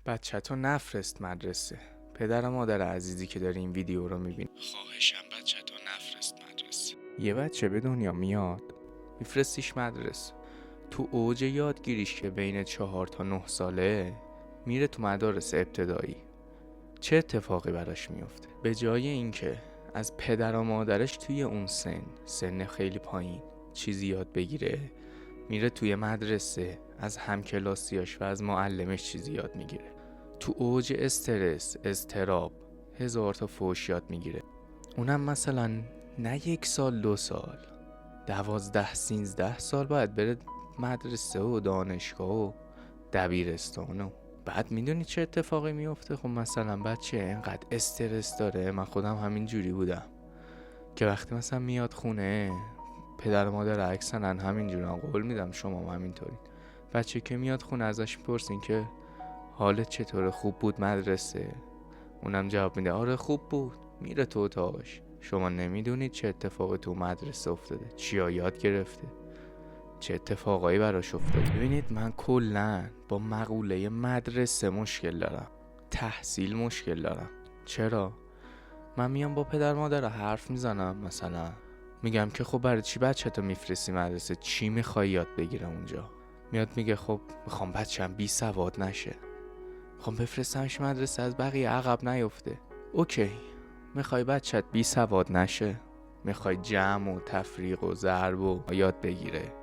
بچه‌تو نفرست مدرسه. پدر و مادر عزیزی که داری این ویدیو رو میبینی، خواهشم بچه‌تو نفرست مدرسه. یه بچه به دنیا میاد، میفرستیش مدرسه. تو اوج یادگیریش که بین 4 تا 9 ساله میره تو مدارس ابتدایی. چه اتفاقی براش میفته؟ به جای اینکه از پدر و مادرش توی اون سن خیلی پایین چیزی یاد بگیره، میره توی مدرسه از همکلاسیاش و از معلمش چیزی یاد میگیره. تو اوج استرس، اضطراب، 1000 تا فحش یاد میگیره. اونم مثلا نه 1 سال 2 سال، 12 13 سال باید بره مدرسه و دانشگاه و دبیرستان. و بعد میدونی چه اتفاقی میفته؟ خب مثلا بچه اینقدر استرس داره. من خودم همین جوری بودم که وقتی مثلا میاد خونه، پدر و مادر اکثرا همینجورن، قول میدم شما هم همینطورین. بچه که میاد خونه ازش میپرسین که حالت چطوره، خوب بود مدرسه؟ اونم جواب میده آره خوب بود. میره تو اتاقش. شما نمیدونید چه اتفاقی تو مدرسه افتاده، چیا یاد گرفته، چه اتفاقایی براش افتاده. ببینید من کلن با مقوله مدرسه مشکل دارم، تحصیل مشکل دارم. چرا؟ من میام با پدر مادر حرف میزنم، مثلا میگم که خب برای چی بچه‌تو میفرستی مدرسه، چی میخوای یاد بگیره اونجا؟ میاد میگه خب میخوام بچه‌م بی سواد نشه، میخوام بفرستمش مدرسه از بقیه عقب نیفته. اوکی، میخوای بچت بی سواد نشه، میخوای جمع و تفریق و ضرب و یاد بگیره،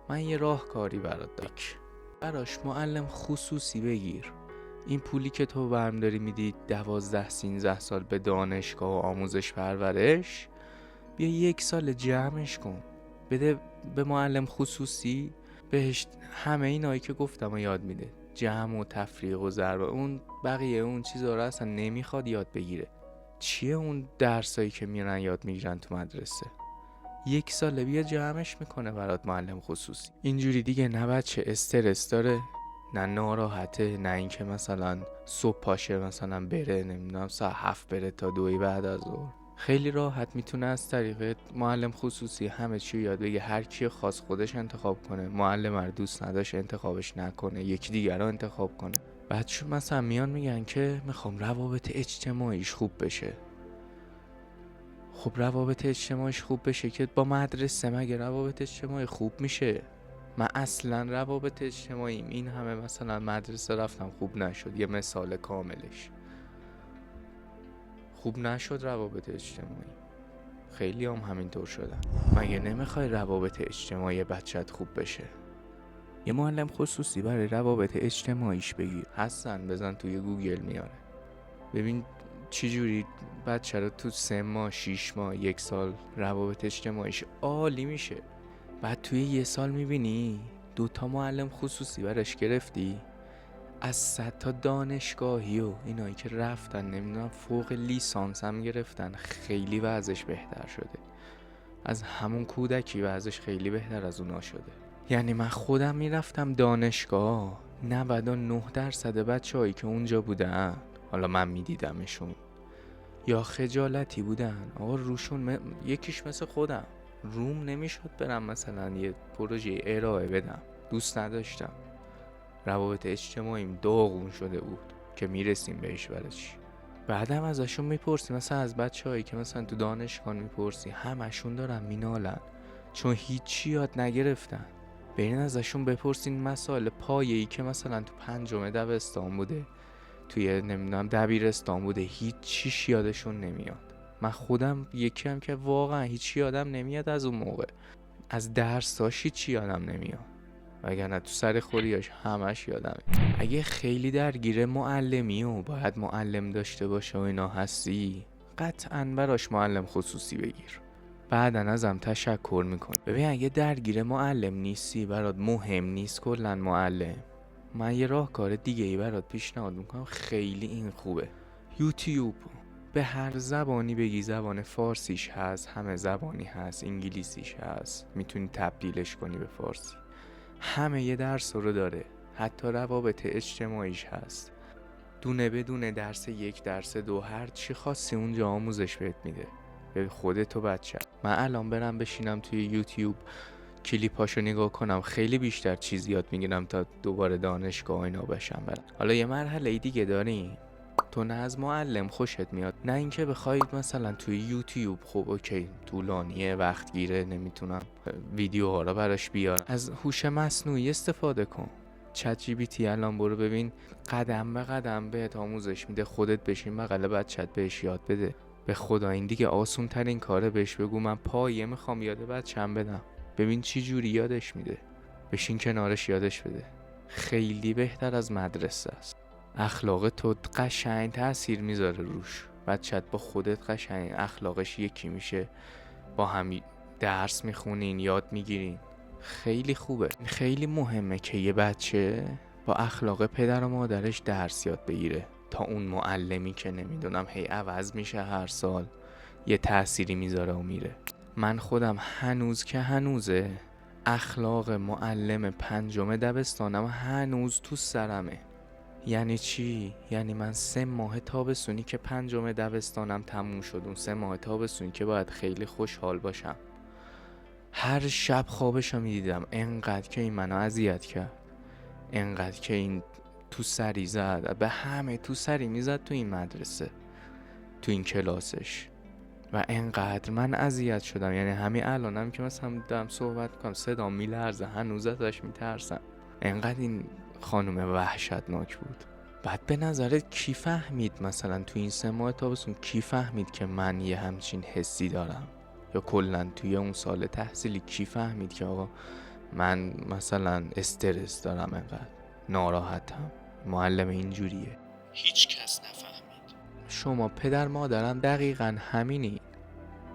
من یه راهکاری برات دارم. براش معلم خصوصی بگیر. این پولی که تو برم داری میدی 12 13 سال به دانشگاه و آموزش پرورش، بیا 1 سال جمعش کن، بده به معلم خصوصی، بهش همه اینایی که گفتم رو یاد میده، جمع و تفریق و ضرب. اون بقیه اون چیزا رو اصلا نمیخواد یاد بگیره. چیه اون درسایی که میرن یاد میگیرن تو مدرسه؟ 1 ساله بیا جمعش میکنه برات معلم خصوصی. اینجوری دیگه نه بچه استرس داره، نه ناراحته، نه اینکه مثلا صبح پاشه مثلا بره نمیدونم ساعت 7 بره تا 2 بعد از ظهر. خیلی راحت میتونه از طریق معلم خصوصی همه چی یاد بگیره. هر کی خواست خودش انتخاب کنه، معلم رو دوست نداشت انتخابش نکنه، یکی دیگر رو انتخاب کنه. بچه مثلا میان میگن که میخوام روابط اجتماعیش خوب بشه. خب روابط اجتماعیش خوب بشه که با مدرسه مگه روابط اجتماعی خوب میشه؟ من اصلا روابط اجتماعیم این همه مثلا مدرسه رفتم خوب نشد. یه مثال کاملش خوب نشد روابط اجتماعی. خیلی هم همینطور شدن. مگه نمیخوای روابط اجتماعی بچت خوب بشه؟ یه معلم خصوصی برای روابط اجتماعیش بگیر. حسن بزن توی گوگل میاره، ببین چجوری بچه رو تو 3 ماه 6 ماه 1 سال روابط اجتماعیش عالی میشه. بعد توی 1 سال میبینی 2 تا معلم خصوصی براش گرفتی، از 100 تا دانشگاهی و اینایی که رفتن نمیدونم فوق لیسانس هم گرفتن، خیلی وضعش بهتر شده. از همون کودکی وضعش خیلی بهتر از اونا شده. یعنی من خودم میرفتم دانشگاه، 99% بچه هایی که اونجا بودن، حالا من میدیدمشون، یا خجالتی بودن آقا روشون یکیش مثل خودم روم نمیشد برم مثلا یه پروژه ارائه بدم، دوست نداشتم. روابط اجتماعیم داغون شده بود که میرسیم بهش. برای چی؟ بعدم ازشون میپرسی، مثلا از بچه هایی که مثلا تو دانشگاه میپرسی، همشون دارن مینالن چون هیچی یاد نگرفتن. برین ازشون بپرسین مسائل پایه‌ای که مثلا تو 5م دبستان بوده، توی نمیدونم دبیرستان بوده، هیچ چیش یادشون نمیاد. من خودم یکی هم که واقعا هیچ یادم نمیاد از اون موقع، از درساش هیچ یادم نمیاد، وگرنه تو سر خوریاش همش یادمه. اگه خیلی درگیر معلمی و باید معلم داشته باشه و اینا هستی، قطعاً براش معلم خصوصی بگیر. بعداً ازم تشکر میکن. ببین اگه درگیر معلم نیستی، برات مهم نیست کلاً معلم، من یه راهکار دیگه ای برات پیشنهاد میکنم، خیلی این خوبه. یوتیوب به هر زبانی بگی، زبان فارسیش هست، همه زبانی هست، انگلیسیش هست، میتونی تبدیلش کنی به فارسی، همه یه درس رو داره، حتی روابط اجتماعیش هست. دونه بدونه درس 1 درس 2 هر چی خواستی اونجا آموزش بهت میده، به خودت و بچه. من الان برم بشینم توی یوتیوب کلیپاشو نگاه کنم خیلی بیشتر چیز یاد میگیرم تا دوباره دانشگاه اینا بشم برم. حالا یه مرحله دیگه داریم، تو نه از معلم خوشت میاد، نه اینکه بخواید مثلا توی یوتیوب خب اوکی طولانیه وقت گیره نمیتونم ویدیوها رو براش بیارم، از هوش مصنوعی استفاده کن. چت جی پی تی الان برو ببین قدم به قدم بهت آموزش میده، خودت بشین بغل بچت بهش یاد بده. به خدا این دیگه آسون ترین کاره، بهش بگو من پایه میخوام یاد بچم بدم، ببین چی جوری یادش میده، بشین کنارش یادش بده. خیلی بهتر از مدرسه است. اخلاق تو قشنگ تاثیر میذاره روش، بچت با خودت قشنگ اخلاقش یکی میشه، با هم درس میخونین یاد میگیرین. خیلی خوبه. خیلی مهمه که یه بچه با اخلاق پدر و مادرش درس یاد بگیره تا اون معلمی که نمیدونم هی عوض میشه هر سال یه تأثیری میذاره و میره. من خودم هنوز که هنوزه اخلاق معلم 5 دبستانم هنوز تو سرمه. یعنی چی؟ یعنی من 3 ماه تابستونی که 5 دبستانم تموم شد، اون 3 ماه تابستونی که باید خیلی خوشحال باشم، هر شب خوابشو میدیدم. انقدر که این منو اذیت کرد، انقدر که این تو سری زد، به همه تو سری میزد تو این مدرسه، تو این کلاسش، و انقدر من اذیت شدم. یعنی همین الانم که مثلا دارم صحبت کنم صدام میلرزه، هنوز ازش میترسم، انقدر این خانم وحشتناک بود. بعد به نظرت کی فهمید مثلا تو این 3 ماه تابستون کی فهمید که من یه همچین حسی دارم؟ یا کلا توی اون سال تحصیلی کی فهمید که آقا من مثلا استرس دارم، انقدر ناراحتم، معلم اینجوریه؟ هیچ کس نفهمید. شما پدر مادرم دقیقاً همینی.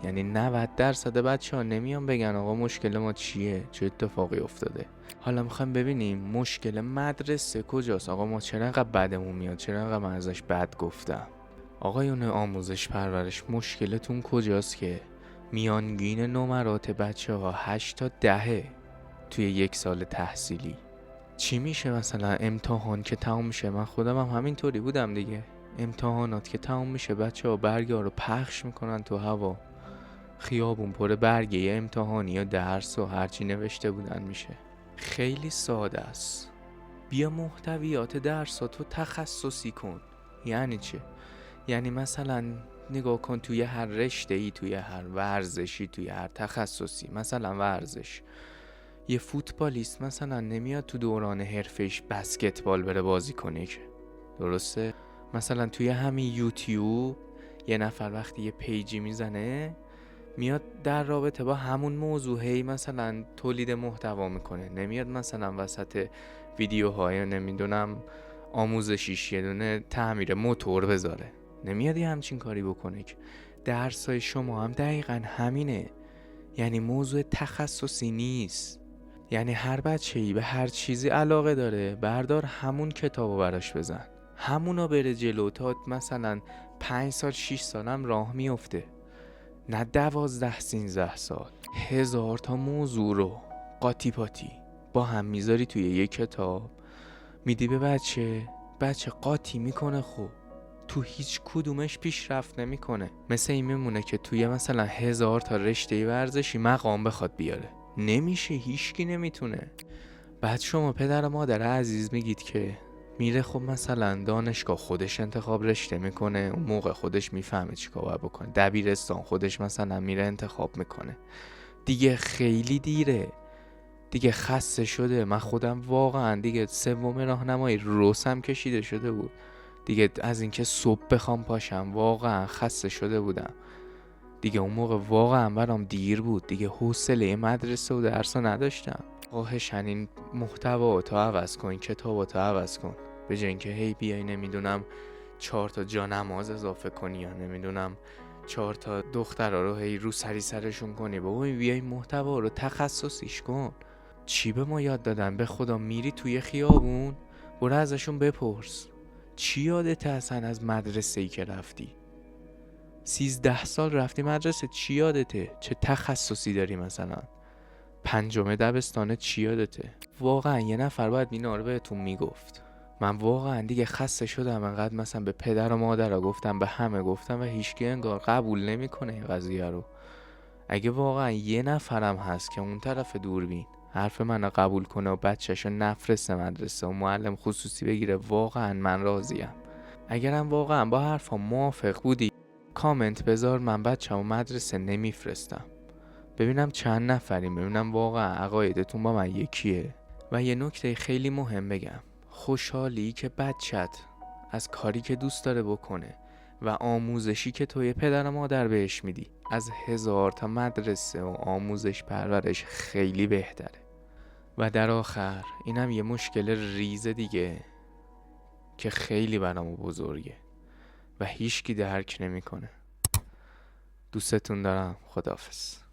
یعنی 90% بچه ها نمیان بگن آقا مشکل ما چیه، چه اتفاقی افتاده. حالا میخوایم ببینیم مشکل مدرسه کجاست. آقا ما چرا انقدر بدمون میاد، چرا انقدر من ازش بد گفتم. آقایون آموزش پرورش مشکلتون کجاست که میانگین نمرات بچه ها 8 تا 10 توی 1 سال تحصیلی؟ چی میشه مثلا امتحان که تموم میشه، من خودم هم همینطوری بودم دیگه، امتحانات که تموم میشه بچه ها برگه ها رو پخش میکنن تو هوا، خیابون پر برگه امتحانی یا درس و هرچی نوشته بودن میشه. خیلی ساده است. بیا محتویات درساتو تخصصی کن. یعنی چه؟ یعنی مثلا نگاه کن توی هر رشته‌ای، توی هر ورزشی، توی هر تخصصی، مثلا ورزش، یه فوتبالیست مثلا نمیاد تو دوران حرفش بسکتبال بره بازی کنه که، درسته؟ مثلا توی همین یوتیوب یه نفر وقتی یه پیجی میزنه میاد در رابطه با همون موضوع هی مثلا تولید محتوا میکنه، نمیاد مثلا وسط ویدیوهای نمیدونم آموزشیش یه دونه تعمیر موتور بذاره، نمیاد یه همچین کاری بکنه که. درسای شما هم دقیقا همینه. یعنی موضوع تخصصی نیست. یعنی هر بچه‌ای به هر چیزی علاقه داره، بردار همون کتابو براش بزن، همونو بره جلو تا مثلا 5 سال 6 سالم راه میفته، نه 12 13 سال. 1000 تا موضوع رو قاطی پاتی با هم میذاری توی یک کتاب، میدی به بچه قاطی میکنه، خب تو هیچ کدومش پیشرفت نمیکنه. مثل این میمونه که توی مثلا 1000 تا رشته ورزشی مقام بخواد بیاره، نمیشه، هیچکی نمیتونه. بعد شما پدر و مادر عزیز میگید که میره خب مثلا دانشگاه خودش انتخاب رشته میکنه، اون موقع خودش میفهمه چیکار باید بکنه، دبیرستان خودش مثلا میره انتخاب میکنه، دیگه خیلی دیره، دیگه خسته شده. من خودم واقعا دیگه 3 راهنمایی روسم کشیده شده بود دیگه، از اینکه صبح بخوام پاشم واقعا خسته شده بودم دیگه. اون موقع واقعا برام دیر بود دیگه، حوصله مدرسه و درس نداشتم. خواهشن این محتوا تو عوض کن، کتابا تو عوض کن، به جای اینکه هی بیای نمیدونم 4 تا جا نماز اضافه کنی یا نمیدونم 4 تا دخترها رو هی رو سرشون کنی، بابا بیای محتوا رو تخصصیش کن. چی به ما یاد دادن؟ به خدا میری توی خیابون برو ازشون بپرس چی یادت اصلا از مدرسه‌ای که رفتی؟ 13 سال رفتی مدرسه، چی یادته؟ چه تخصصی داری مثلا؟ 5 دبستانه چی یادته؟ واقعا یه نفر باید اینا رو بهتون میگفت. من واقعا دیگه خسته شدم انقدر مثلا به پدر و مادر گفتم، به همه گفتم و هیچکی انگار قبول نمیکنه این قضیه رو. اگه واقعا یه نفرم هست که اون طرف دوربین حرف منو قبول کنه و بچه‌شو نفرسته مدرسه و معلم خصوصی بگیره، واقعا من راضیم. اگرم واقعا با حرفم موافق بودی کامنت بذار، من بچه‌مو مدرسه نمیفرستم. ببینم چند نفریم، ببینم واقعا عقایدتون با من یکیه. و یه نکته خیلی مهم بگم، خوشحالی که بچت از کاری که دوست داره بکنه و آموزشی که توی پدر و مادر بهش میدی از 1000 تا مدرسه و آموزش پرورش خیلی بهتره. و در آخر اینم یه مشکل ریز دیگه که خیلی برامو بزرگه و هیچکی درک نمیکنه. دوستتون دارم. خداحافظ.